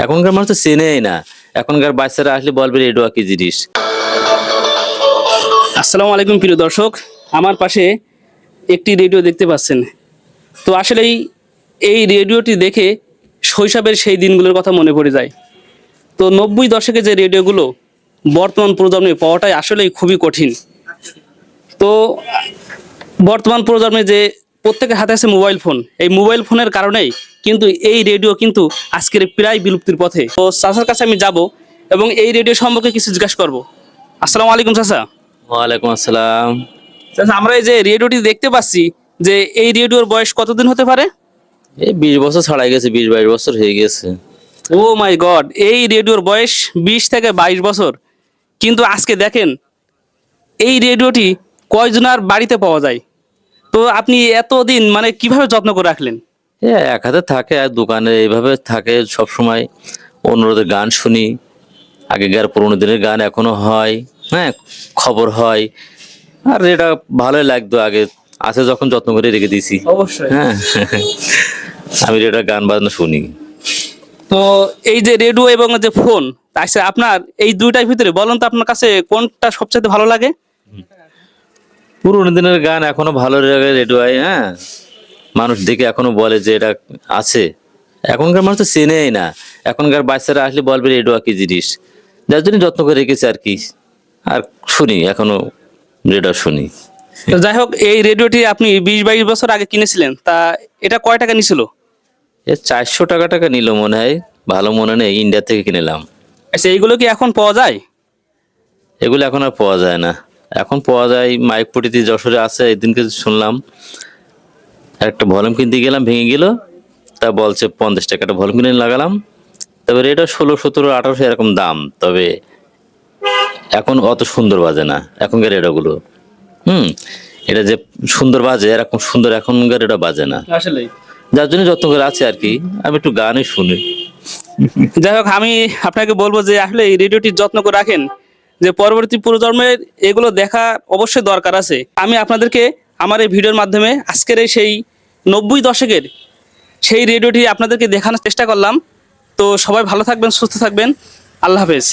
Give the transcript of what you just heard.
এখনকার মানুষ তো চেনেই না। এখনকার বাচ্চারা আসলে বলবে রেডিও কি জিনিস। আসসালামু আলাইকুম প্রিয় দর্শক, আমার পাশে একটি রেডিও দেখতে পাচ্ছেন। তো আসলেই এই রেডিওটি দেখে শৈশবের সেই দিনগুলোর কথা মনে পড়ে যায়। তো 90 দশকে যে রেডিওগুলো বর্তমান প্রজন্মে পাওয়াটাই আসলেই খুবই কঠিন। তো বর্তমান প্রজন্মে যে প্রত্যেকের হাতে আছে মোবাইল ফোন, এই মোবাইল ফোনের কারণেই কিন্তু এই রেডিও কিন্তু আজকের প্রায় বিলুপ্তির পথে। তো চাচার কাছে আমি যাব এবং এই রেডিও সম্পর্কে কিছু জিজ্ঞাসা করব। আসসালামু আলাইকুম চাচা। ওয়ালাইকুম আসসালাম। চাচা, আমরা এই যে রেডিওটি দেখতে পাচ্ছি, যে এই রেডিওর বয়স কতদিন হতে পারে? এই 20 বছর ছাড়াই গেছে, 20-22 বছর হয়ে গেছে। ও মাই গড, এই রেডিওর বয়স 20 থেকে 22 বছর। কিন্তু আজকে দেখেন এই রেডিওটি কয়জনের বাড়িতে পাওয়া যায়। তো আপনি এতদিন মানে কিভাবে যত্ন করে রাখলেন? এক হাতে থাকে আর দোকানে এইভাবে থাকে সব সময়। অনুরোধের গান শুনি, আগেকার পুরোনো দিনের গান এখনো হয়, হ্যাঁ, খবর হয়। আর এটা ভালোই লাগতো আগে, আছে যখন যত্ন করে রেখে দিয়েছি। অবশ্যই। হ্যাঁ, আমি এটা গান বাজনা শুনি। তো এই যে রেডিও এবং যে ফোন, আচ্ছা আপনার এই দুইটার ভিতরে বলেন তো আপনার কাছে কোনটা সবচেয়ে ভালো লাগে? পুরোনো দিনের গান এখনো ভালো লাগে রেডিওয়। হ্যাঁ, মানুষ দেখে এখনো বলে যে এটা আছে। এখনকার মানুষ তো চেনেই না। এখনকার বাচ্চারা আসলে বলবে রেডিও কি জিনিস। যার জন্য যত্ন করে রেখেছি আর কি। আর শুনি এখনো, রেডিও শুনি। তো যাই হোক, এই রেডিওটি আপনি 20-22 বছর আগে কিনেছিলেন, তা এটা কয় টাকা নিছিল? 400 টাকা নিল মনে হয়, ভালো মনে নেই, ইন্ডিয়া থেকে কিনেলাম। আচ্ছা, এইগুলো কি এখন পাওয়া যায়? এগুলো এখন আর পাওয়া যায় না। এখন পাওয়া যায় মাইকপট্টিতে, যশোরে আছে। এদিনকে শুনলাম একটা ভলিউম কিনতে গেলাম, ভেঙে গেল। তা বলছে 50 টাকা একটা ভলিউম কিনে লাগালাম। তবে এটা 16, 17, 18 এরকম দাম। তবে এখন অত সুন্দর বাজে না এখনকার রেডিওগুলো। এটা যে সুন্দর বাজে, এরকম সুন্দর এখনকার এটা বাজে না। আসলেই। যার জন্য যত্ন করে আছে আর কি। আমি একটু গানই শুনি। যাই হোক, আমি আপনাকে বলবো যে আসলে এই রেডিওটির যত্ন করে রাখেন, যে পরবর্তী প্রজন্মের এগুলো দেখা অবশ্যই দরকার আছে। আমি আপনাদেরকে আমার এই ভিডিওর মাধ্যমে আজকের এই সেই 90 দশকের সেই রেডিওটি আপনাদেরকে দেখানোর চেষ্টা করলাম। তো সবাই ভালো থাকবেন, সুস্থ থাকবেন। আল্লাহ হাফেজ।